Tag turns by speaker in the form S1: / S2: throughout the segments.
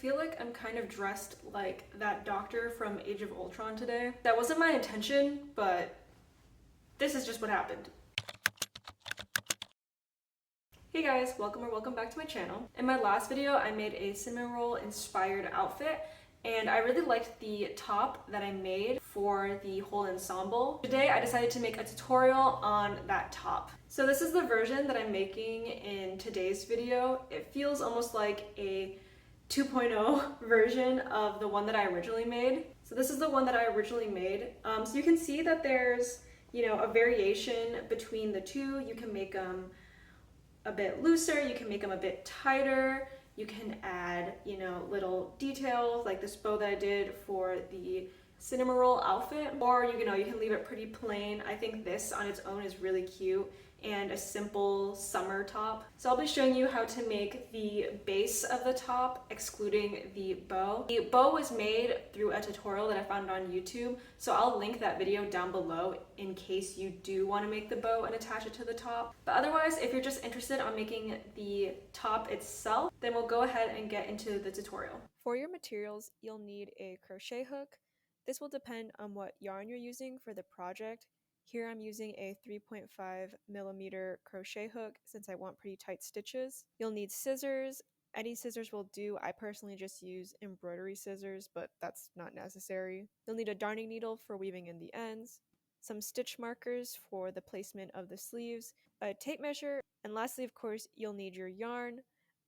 S1: feel like I'm kind of dressed like that doctor from Age of Ultron today. That wasn't my intention, but this is just what happened. Hey guys, welcome back to my channel. In my last video, I made a Cinnamoroll inspired outfit, and I really liked the top that I made for the whole ensemble. Today, I decided to make a tutorial on that top. So this is the version that I'm making in today's video. It feels almost like a 2.0 version of the one that I originally made. So this is the one that I originally made. So you can see that there's, a variation between the two. You can make them a bit looser, you can make them a bit tighter, you can add, little details like this bow that I did for the Cinnamoroll outfit, or you can leave it pretty plain. I think this on its own is really cute and a simple summer top. So I'll be showing you how to make the base of the top, excluding the bow. The bow was made through a tutorial that I found on YouTube, so I'll link that video down below in case you do want to make the bow and attach it to the top. But otherwise, if you're just interested on making the top itself, then we'll go ahead and get into the tutorial. For your materials, you'll need a crochet hook. This will depend on what yarn you're using for the project. Here I'm using a 3.5mm crochet hook since I want pretty tight stitches. You'll need scissors. Any scissors will do. I personally just use embroidery scissors, but that's not necessary. You'll need a darning needle for weaving in the ends, some stitch markers for the placement of the sleeves, a tape measure, and lastly, of course, you'll need your yarn.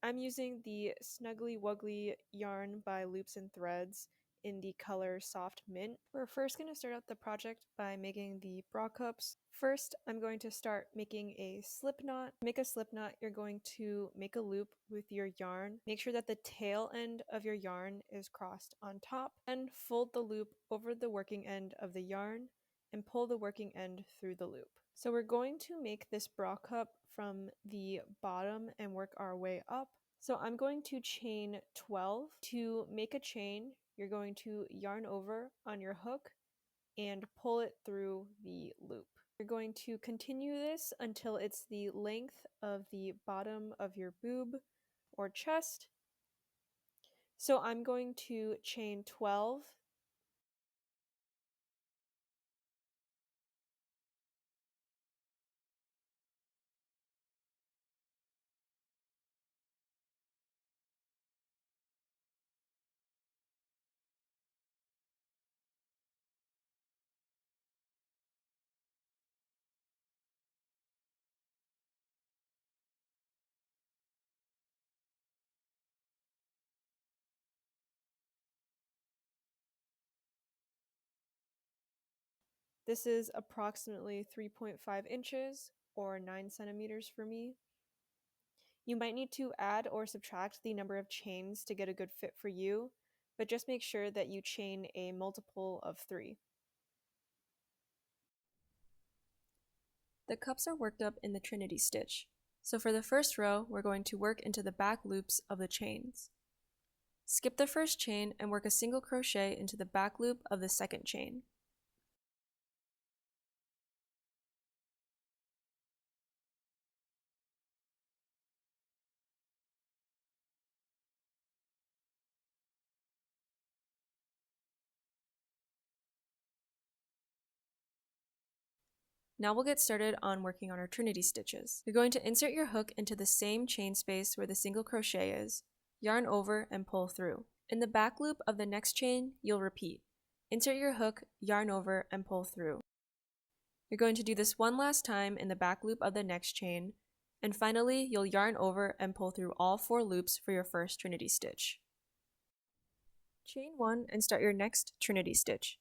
S1: I'm using the Snuggly Wuggly yarn by Loops and Threads in the color Soft Mint. We're first going to start out the project by making the bra cups. First, I'm going to start making a slip knot. To make a slip knot, you're going to make a loop with your yarn. Make sure that the tail end of your yarn is crossed on top, and fold the loop over the working end of the yarn and pull the working end through the loop. So we're going to make this bra cup from the bottom and work our way up. So I'm going to chain 12. To make a chain, you're going to yarn over on your hook and pull it through the loop. You're going to continue this until it's the length of the bottom of your boob or chest. So I'm going to chain 12. This is approximately 3.5 inches or 9 centimeters for me. You might need to add or subtract the number of chains to get a good fit for you, but just make sure that you chain a multiple of 3. The cups are worked up in the Trinity stitch. So for the first row, we're going to work into the back loops of the chains. Skip the first chain and work a single crochet into the back loop of the second chain. Now we'll get started on working on our Trinity stitches. You're going to insert your hook into the same chain space where the single crochet is, yarn over and pull through. In the back loop of the next chain, you'll repeat. Insert your hook, yarn over, and pull through. You're going to do this one last time in the back loop of the next chain, and finally you'll yarn over and pull through all 4 loops for your first Trinity stitch. Chain 1 and start your next Trinity stitch.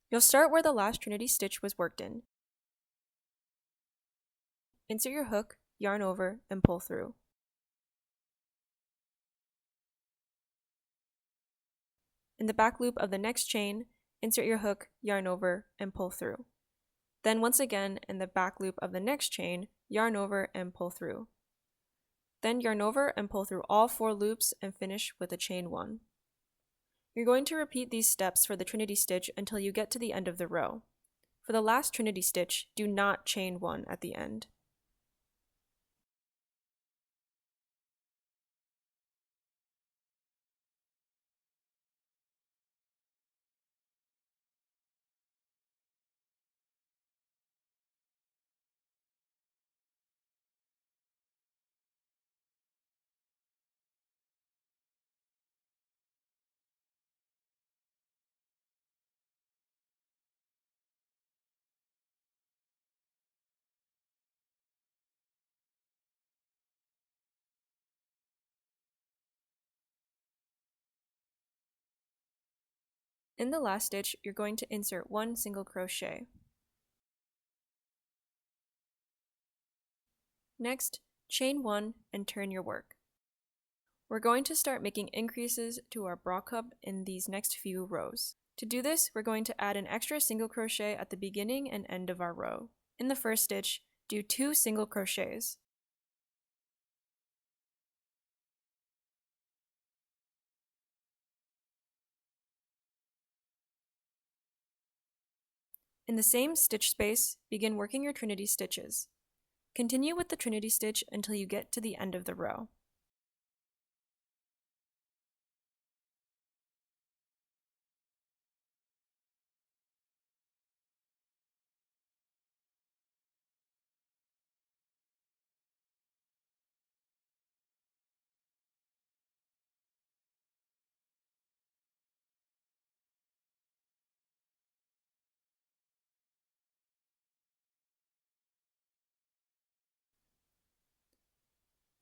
S1: You'll start where the last Trinity stitch was worked in. Insert your hook, yarn over, and pull through. In the back loop of the next chain, insert your hook, yarn over, and pull through. Then once again, in the back loop of the next chain, yarn over and pull through. Then yarn over and pull through all 4 loops and finish with a chain 1. You're going to repeat these steps for the Trinity stitch until you get to the end of the row. For the last Trinity stitch, do not chain 1 at the end. In the last stitch, you're going to insert 1 single crochet. Next, chain 1 and turn your work. We're going to start making increases to our bra cup in these next few rows. To do this, we're going to add an extra single crochet at the beginning and end of our row. In the first stitch, do 2 single crochets. In the same stitch space, begin working your trinity stitches. Continue with the trinity stitch until you get to the end of the row.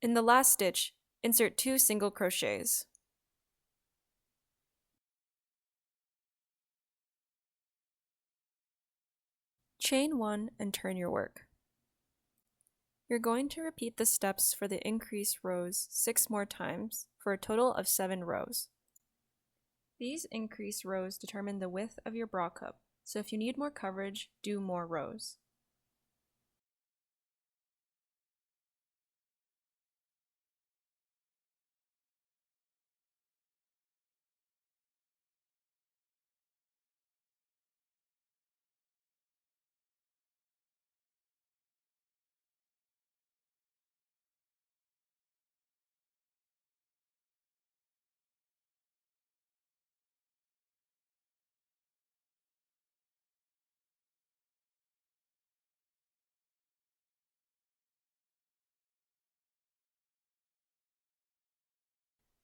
S1: In the last stitch, insert 2 single crochets. Chain 1 and turn your work. You're going to repeat the steps for the increase rows 6 more times for a total of 7 rows. These increase rows determine the width of your bra cup, so if you need more coverage, do more rows.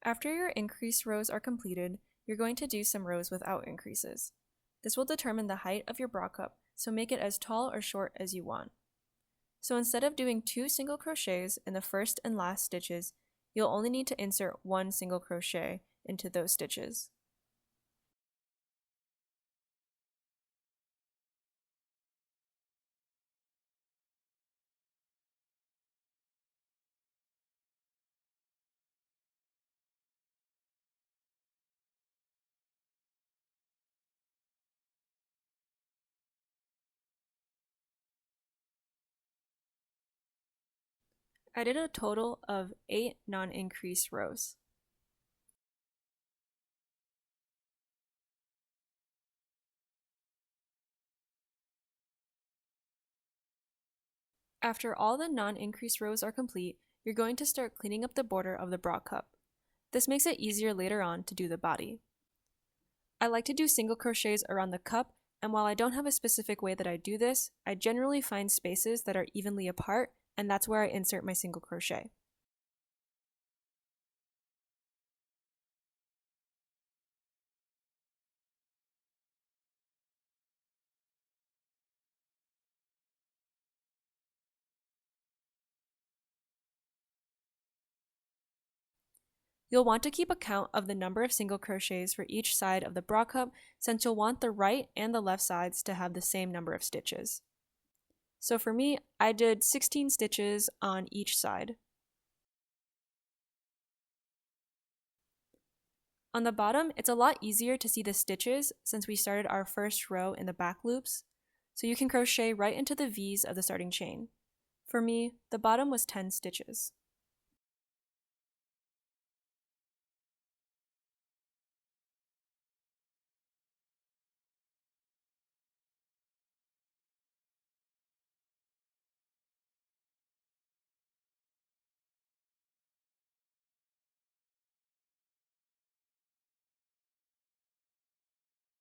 S1: After your increase rows are completed, you're going to do some rows without increases. This will determine the height of your bra cup, so make it as tall or short as you want. So instead of doing 2 single crochets in the first and last stitches, you'll only need to insert 1 single crochet into those stitches. I did a total of 8 non-increase rows. After all the non-increase rows are complete, you're going to start cleaning up the border of the bra cup. This makes it easier later on to do the body. I like to do single crochets around the cup, and while I don't have a specific way that I do this, I generally find spaces that are evenly apart, and that's where I insert my single crochet. You'll want to keep a count of the number of single crochets for each side of the bra cup, since you'll want the right and the left sides to have the same number of stitches. So for me, I did 16 stitches on each side. On the bottom, it's a lot easier to see the stitches since we started our first row in the back loops, so you can crochet right into the V's of the starting chain. For me, the bottom was 10 stitches.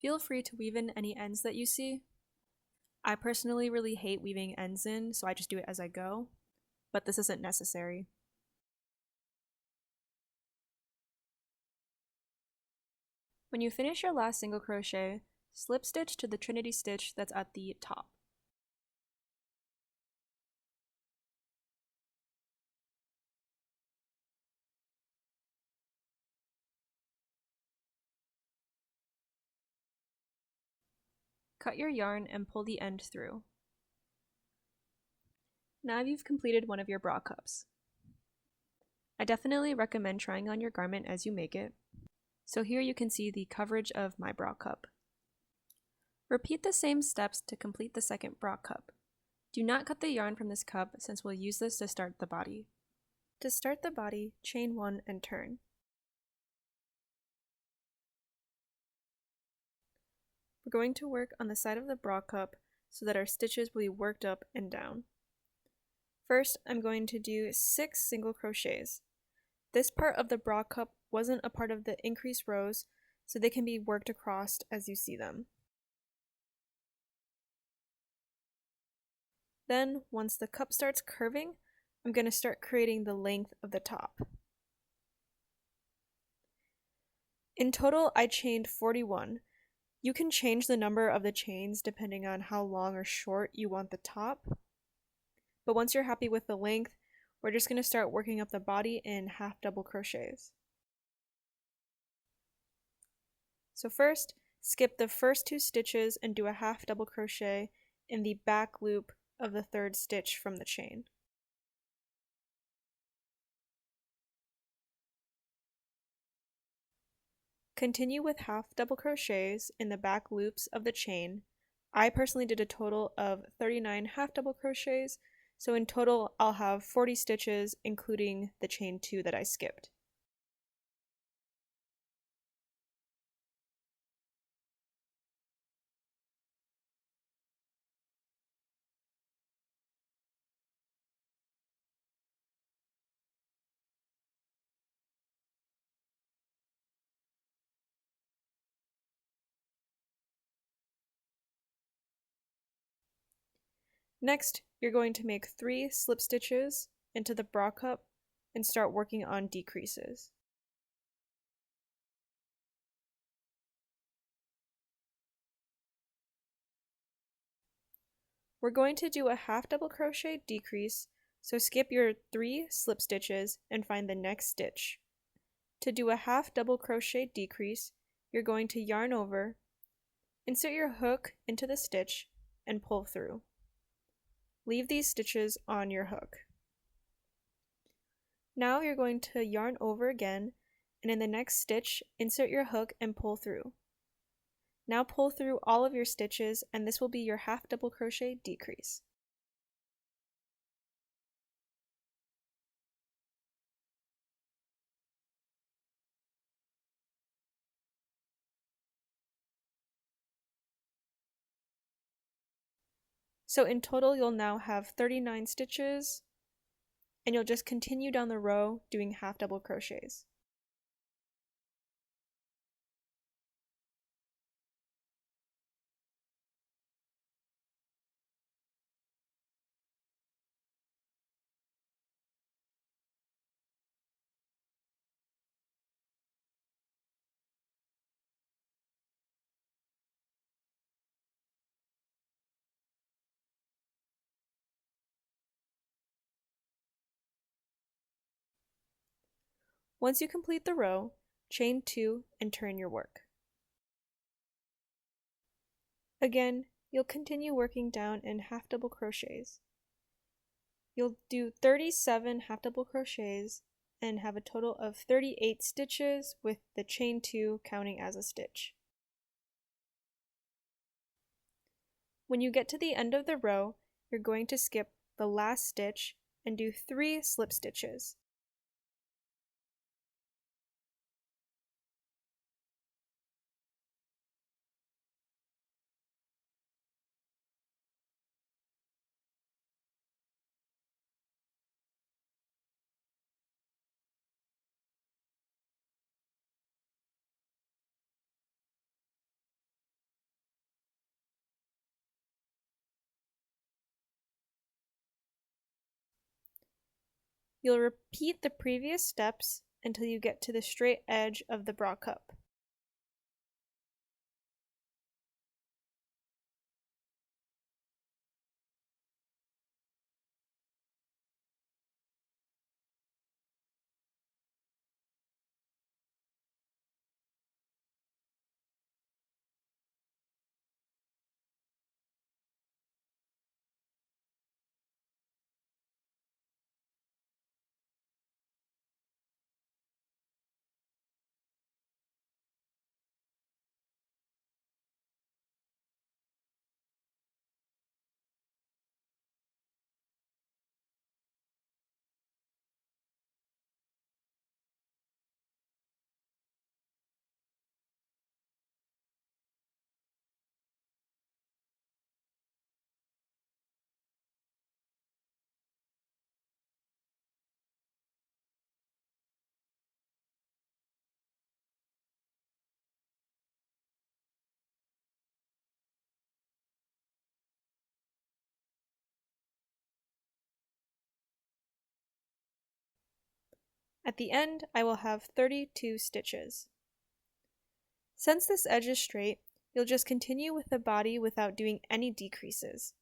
S1: Feel free to weave in any ends that you see. I personally really hate weaving ends in, so I just do it as I go, but this isn't necessary. When you finish your last single crochet, slip stitch to the trinity stitch that's at the top. cut your yarn and pull the end through. Now you've completed one of your bra cups. I definitely recommend trying on your garment as you make it. So here you can see the coverage of my bra cup. Repeat the same steps to complete the second bra cup. Do not cut the yarn from this cup since we'll use this to start the body. To start the body, chain 1 and turn. We're going to work on the side of the bra cup so that our stitches will be worked up and down. First, I'm going to do 6 single crochets. This part of the bra cup wasn't a part of the increased rows, so they can be worked across as you see them. Then, once the cup starts curving, I'm going to start creating the length of the top. In total, I chained 41. You can change the number of the chains depending on how long or short you want the top. But once you're happy with the length, we're just going to start working up the body in half double crochets. So first, skip the first 2 stitches and do a half double crochet in the back loop of the 3rd stitch from the chain. Continue with half double crochets in the back loops of the chain. I personally did a total of 39 half double crochets, so in total I'll have 40 stitches including the chain 2 that I skipped. Next, you're going to make 3 slip stitches into the bra cup and start working on decreases. We're going to do a half double crochet decrease, so skip your 3 slip stitches and find the next stitch. To do a half double crochet decrease, you're going to yarn over, insert your hook into the stitch, and pull through. Leave these stitches on your hook. Now you're going to yarn over again, and in the next stitch, insert your hook and pull through. Now pull through all of your stitches, and this will be your half double crochet decrease. So in total, you'll now have 39 stitches, and you'll just continue down the row doing half double crochets. Once you complete the row, chain 2 and turn your work. Again, you'll continue working down in half double crochets. You'll do 37 half double crochets and have a total of 38 stitches with the chain 2 counting as a stitch. When you get to the end of the row, you're going to skip the last stitch and do 3 slip stitches. You'll repeat the previous steps until you get to the straight edge of the bra cup. At the end, I will have 32 stitches. Since this edge is straight, you'll just continue with the body without doing any decreases.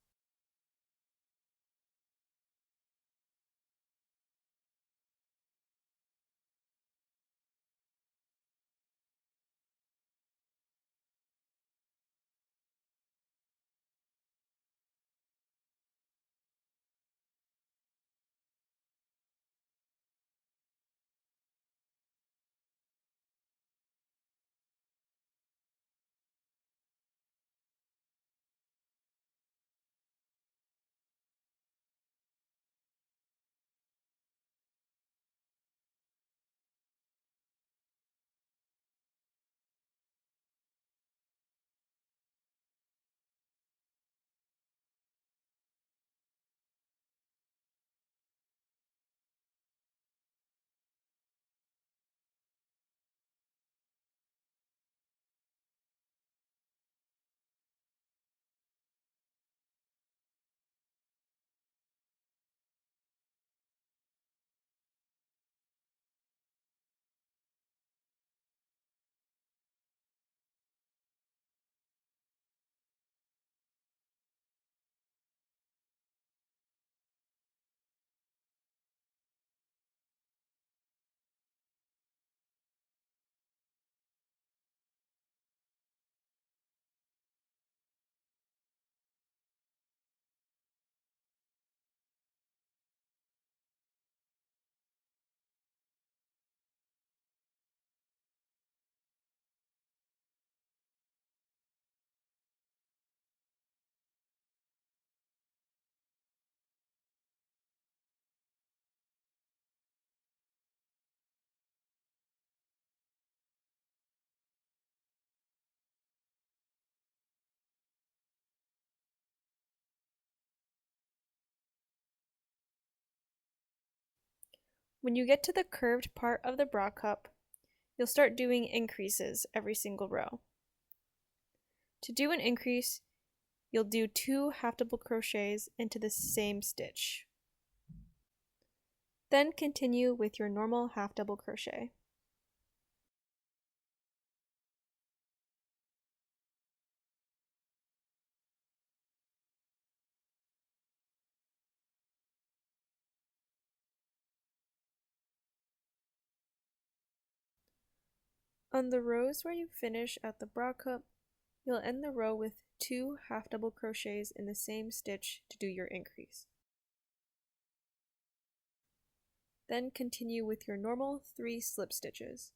S1: When you get to the curved part of the bra cup, you'll start doing increases every single row. To do an increase, you'll do 2 half double crochets into the same stitch. Then continue with your normal half double crochet. On the rows where you finish at the bra cup, you'll end the row with 2 half double crochets in the same stitch to do your increase. Then continue with your normal 3 slip stitches.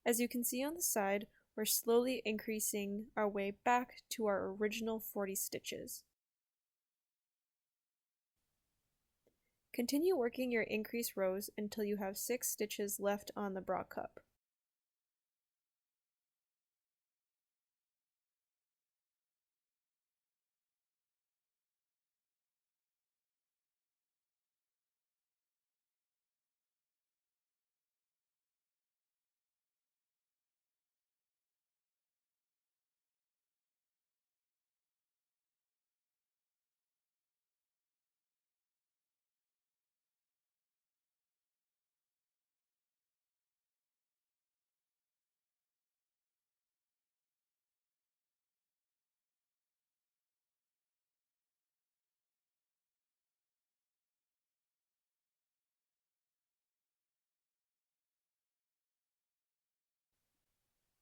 S1: As you can see on the side, we're slowly increasing our way back to our original 40 stitches. Continue working your increase rows until you have 6 stitches left on the bra cup.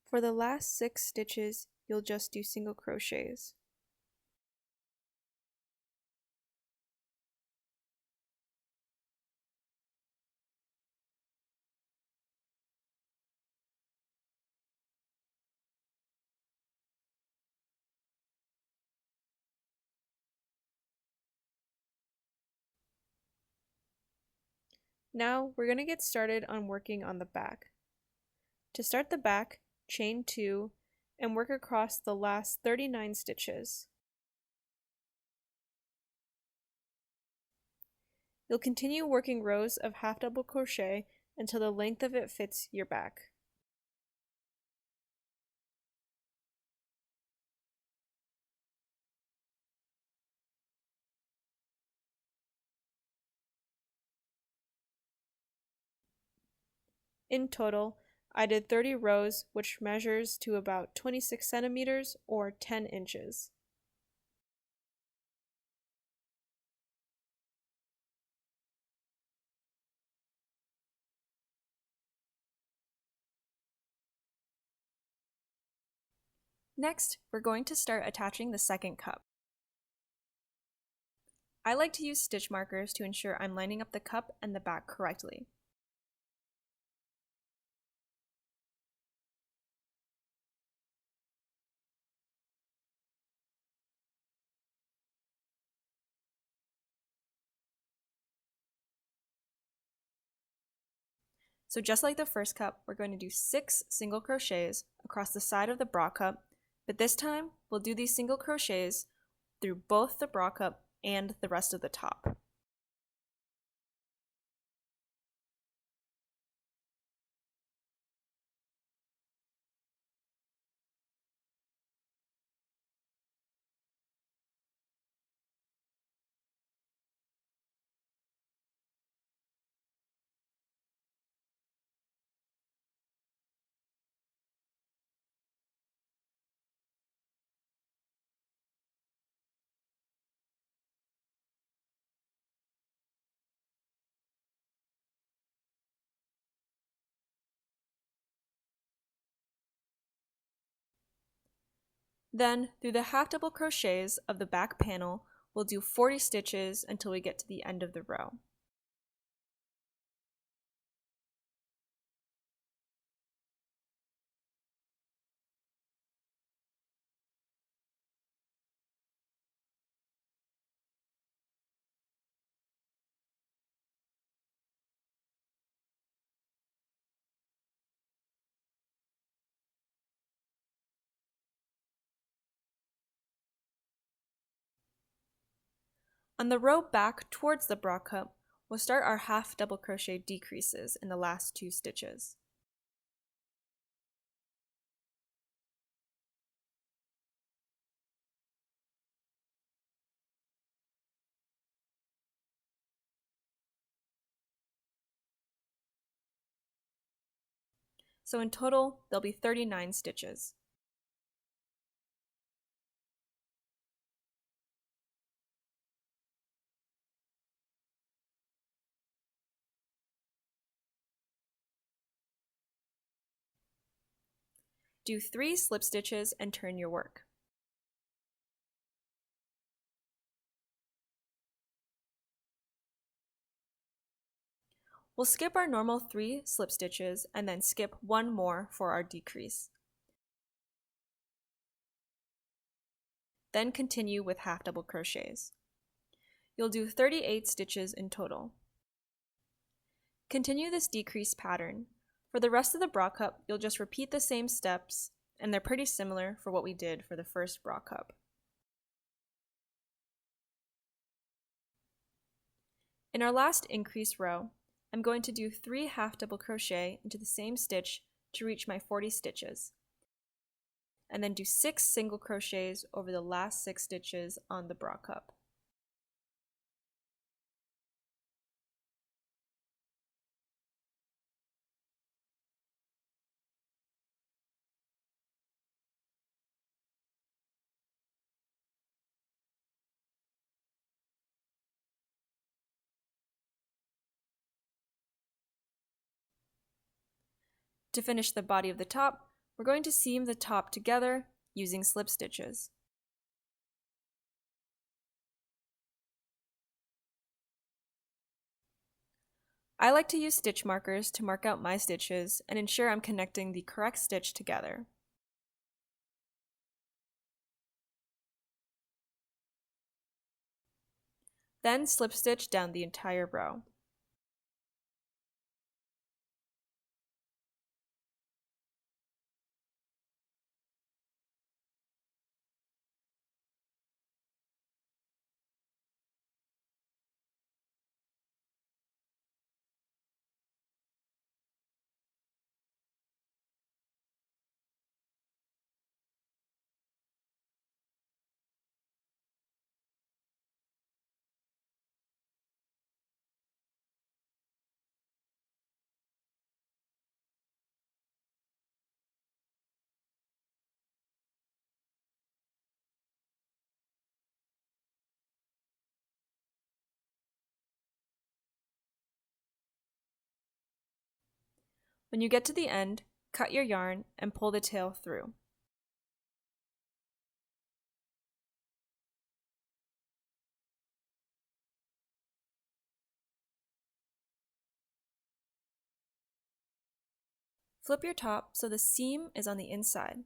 S1: For the last 6 stitches, you'll just do single crochets. Now we're going to get started on working on the back. To start the back, chain 2 and work across the last 39 stitches. You'll continue working rows of half double crochet until the length of it fits your back. In total, I did 30 rows, which measures to about 26 centimeters or 10 inches. Next, we're going to start attaching the second cup. I like to use stitch markers to ensure I'm lining up the cup and the back correctly. So just like the first cup, we're going to do 6 single crochets across the side of the bra cup, but this time we'll do these single crochets through both the bra cup and the rest of the top. Then, through the half double crochets of the back panel, we'll do 40 stitches until we get to the end of the row. On the row back towards the bra cup, we'll start our half double crochet decreases in the last 2 stitches. So in total, there'll be 39 stitches. Do 3 slip stitches and turn your work. We'll skip our normal 3 slip stitches and then skip 1 more for our decrease. Then continue with half double crochets. You'll do 38 stitches in total. Continue this decrease pattern. For the rest of the bra cup, you'll just repeat the same steps, and they're pretty similar for what we did for the first bra cup. In our last increase row, I'm going to do 3 half double crochet into the same stitch to reach my 40 stitches, and then do 6 single crochets over the last 6 stitches on the bra cup. To finish the body of the top, we're going to seam the top together using slip stitches. I like to use stitch markers to mark out my stitches and ensure I'm connecting the correct stitch together. Then slip stitch down the entire row. When you get to the end, cut your yarn and pull the tail through. Flip your top so the seam is on the inside.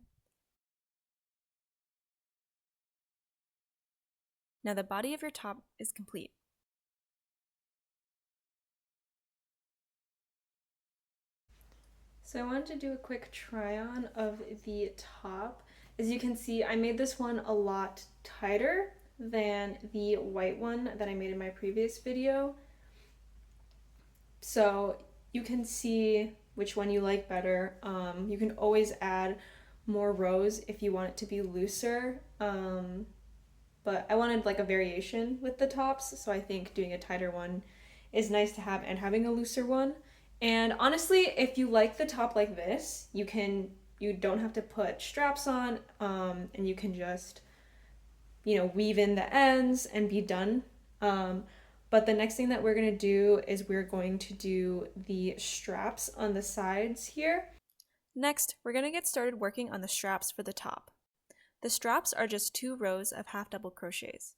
S1: Now the body of your top is complete. So I wanted to do a quick try on of the top. As you can see, I made this one a lot tighter than the white one that I made in my previous video. So you can see which one you like better. You can always add more rows if you want it to be looser. But I wanted like a variation with the tops, so I think doing a tighter one is nice to have and having a looser one. And honestly, if you like the top like this, you don't have to put straps on, and you can just, weave in the ends and be done. But the next thing that we're gonna do is we're going to do the straps on the sides here. Next, we're gonna get started working on the straps for the top. The straps are just 2 rows of half double crochets.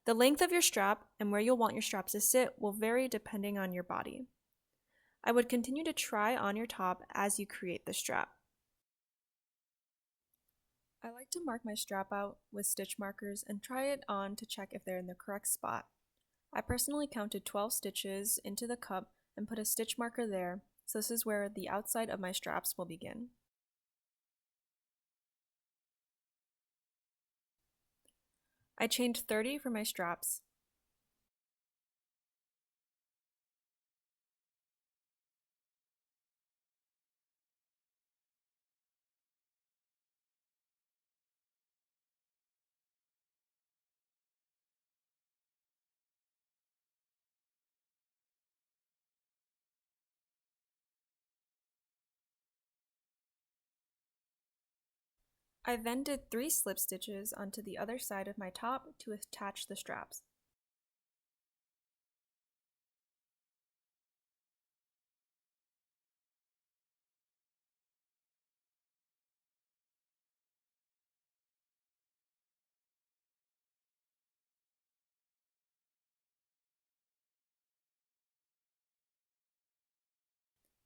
S1: The length of your strap and where you'll want your straps to sit will vary depending on your body. I would continue to try on your top as you create the strap. I like to mark my strap out with stitch markers and try it on to check if they're in the correct spot. I personally counted 12 stitches into the cup and put a stitch marker there, so this is where the outside of my straps will begin. I chained 30 for my straps. I then did 3 slip stitches onto the other side of my top to attach the straps.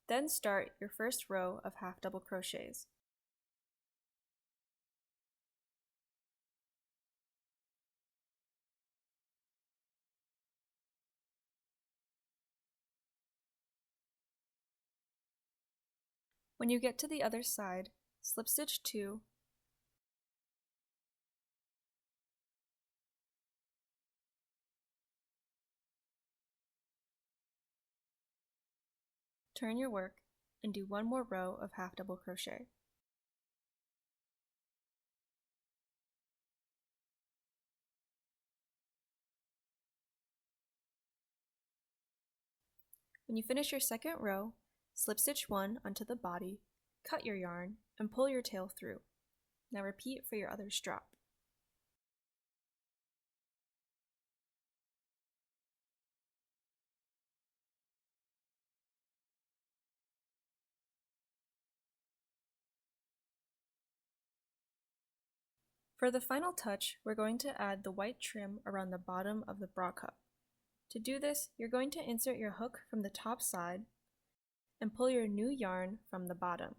S1: Then start your first row of half double crochets. When you get to the other side, slip stitch 2, turn your work, and do 1 more row of half double crochet. When you finish your second row, slip stitch 1 onto the body, cut your yarn, and pull your tail through. Now repeat for your other strap. For the final touch, we're going to add the white trim around the bottom of the bra cup. To do this, you're going to insert your hook from the top side and pull your new yarn from the bottom.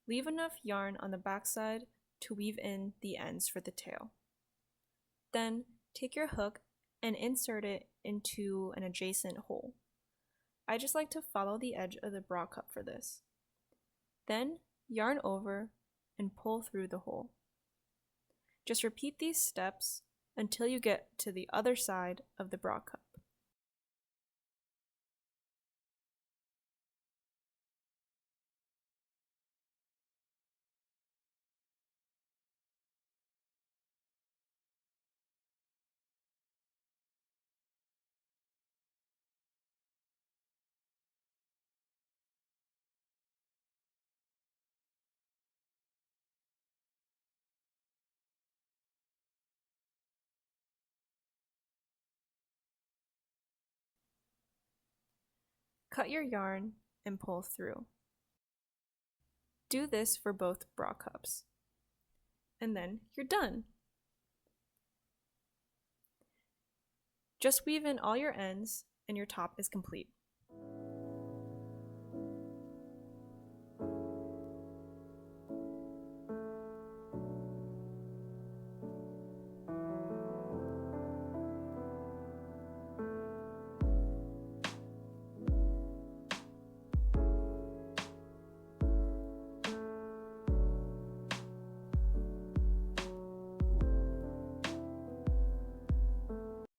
S1: Leave enough yarn on the back side to weave in the ends for the tail. Then take your hook and insert it into an adjacent hole. I just like to follow the edge of the bra cup for this. Then yarn over and pull through the hole. Just repeat these steps until you get to the other side of the bra cup. Cut your yarn and pull through. Do this for both bra cups. And then you're done. Just weave in all your ends and your top is complete.